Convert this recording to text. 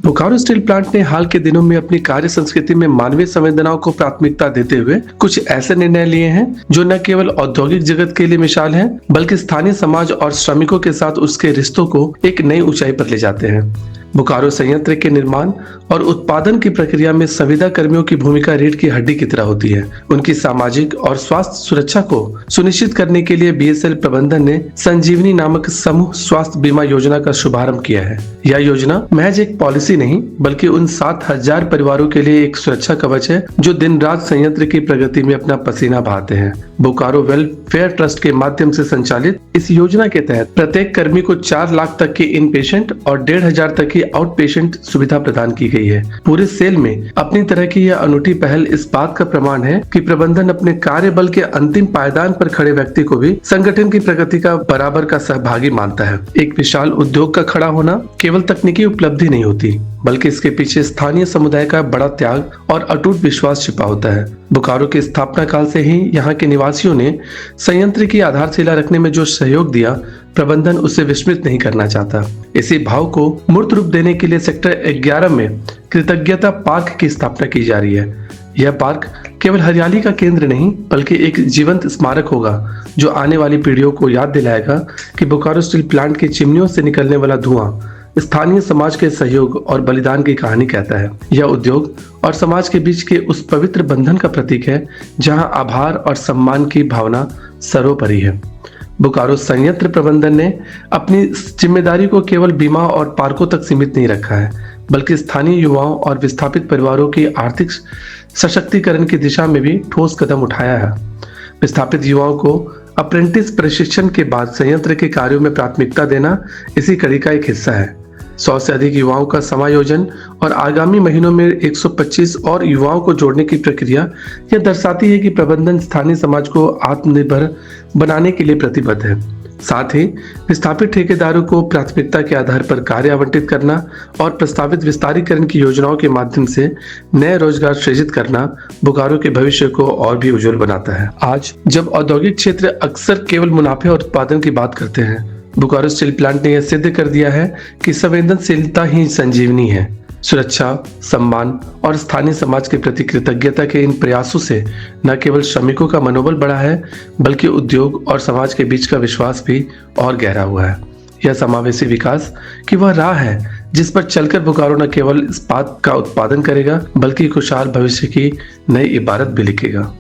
Bokaro steel plant ने हाल के दिनों में अपनी कार्य संस्कृति में मानवीय संवेदनाओं को प्राथमिकता देते हुए कुछ ऐसे निर्णय लिए हैं जो न केवल औद्योगिक जगत के लिए मिसाल हैं, बल्कि स्थानीय समाज और श्रमिकों के साथ उसके रिश्तों को एक नई ऊंचाई पर ले जाते हैं। बोकारो संयंत्र के निर्माण और उत्पादन की प्रक्रिया में संविदा कर्मियों की भूमिका रीढ़ की हड्डी की तरह होती है। उनकी सामाजिक और स्वास्थ्य सुरक्षा को सुनिश्चित करने के लिए बीएसएल प्रबंधन ने संजीवनी नामक समूह स्वास्थ्य बीमा योजना का शुभारंभ किया है। यह योजना महज एक पॉलिसी नहीं, बल्कि उन 7,000 परिवारों के लिए एक सुरक्षा कवच है जो दिन रात संयंत्र की प्रगति में अपना पसीना बहाते हैं। बोकारो वेलफेयर ट्रस्ट के माध्यम से संचालित इस योजना के तहत प्रत्येक कर्मी को 4 लाख तक की इन पेशेंट और 1,500 तक की आउट पेशेंट सुविधा प्रदान की गई है। पूरे सेल में अपनी तरह की यह अनूठी पहल इस बात का प्रमाण है कि प्रबंधन अपने कार्य बल के अंतिम पायदान पर खड़े व्यक्ति को भी संगठन की प्रगति का बराबर का सहभागी मानता है। एक विशाल उद्योग का खड़ा होना केवल तकनीकी उपलब्धि नहीं होती, बल्कि इसके पीछे स्थानीय समुदाय का बड़ा त्याग और अटूट विश्वास छिपा होता है। बोकारो के स्थापना काल से ही यहाँ के निवासियों ने संयंत्र की आधारशिला रखने में जो सहयोग दिया, प्रबंधन उसे विस्मृत नहीं करना चाहता। इसी भाव को मूर्त रूप देने के लिए सेक्टर 11 में कृतज्ञता पार्क की स्थापना की जा रही है। यह पार्क केवल हरियाली का केंद्र नहीं, बल्कि एक जीवंत स्मारक होगा जो आने वाली पीढ़ियों को याद दिलाएगा कि बोकारो स्टील प्लांट की चिमनियों से निकलने वाला धुआं स्थानीय समाज के सहयोग और बलिदान की कहानी कहता है। यह उद्योग और समाज के बीच के उस पवित्र बंधन का प्रतीक है जहां आभार और सम्मान की भावना सर्वोपरि है। बोकारो संयंत्र प्रबंधन ने अपनी जिम्मेदारी को केवल बीमा और पार्कों तक सीमित नहीं रखा है, बल्कि स्थानीय युवाओं और विस्थापित परिवारों की आर्थिक सशक्तिकरण की दिशा में भी ठोस कदम उठाया है। विस्थापित युवाओं को अप्रेंटिस प्रशिक्षण के बाद संयंत्र के कार्यों में प्राथमिकता देना इसी कड़ी का एक हिस्सा है। 100 से अधिक युवाओं का समायोजन और आगामी महीनों में 125 और युवाओं को जोड़ने की प्रक्रिया यह दर्शाती है कि प्रबंधन स्थानीय समाज को आत्मनिर्भर बनाने के लिए प्रतिबद्ध है। साथ ही विस्थापित ठेकेदारों को प्राथमिकता के आधार पर कार्य आवंटित करना और प्रस्तावित विस्तारीकरण की योजनाओं के माध्यम से नए रोजगार सृजित करना बोकारो के भविष्य को और भी उज्जवल बनाता है। आज जब औद्योगिक क्षेत्र अक्सर केवल मुनाफे और उत्पादन की बात करते हैं, बोकारो स्टील प्लांट ने यह सिद्ध कर दिया है कि संवेदनशीलता ही संजीवनी है। सुरक्षा, सम्मान और स्थानीय समाज के प्रति कृतज्ञता के इन प्रयासों से न केवल श्रमिकों का मनोबल बढ़ा है, बल्कि उद्योग और समाज के बीच का विश्वास भी और गहरा हुआ है। यह समावेशी विकास की वह राह है जिस पर चलकर बोकारो न केवल इस्पात का उत्पादन करेगा, बल्कि खुशहाल भविष्य की नई इबारत भी लिखेगा।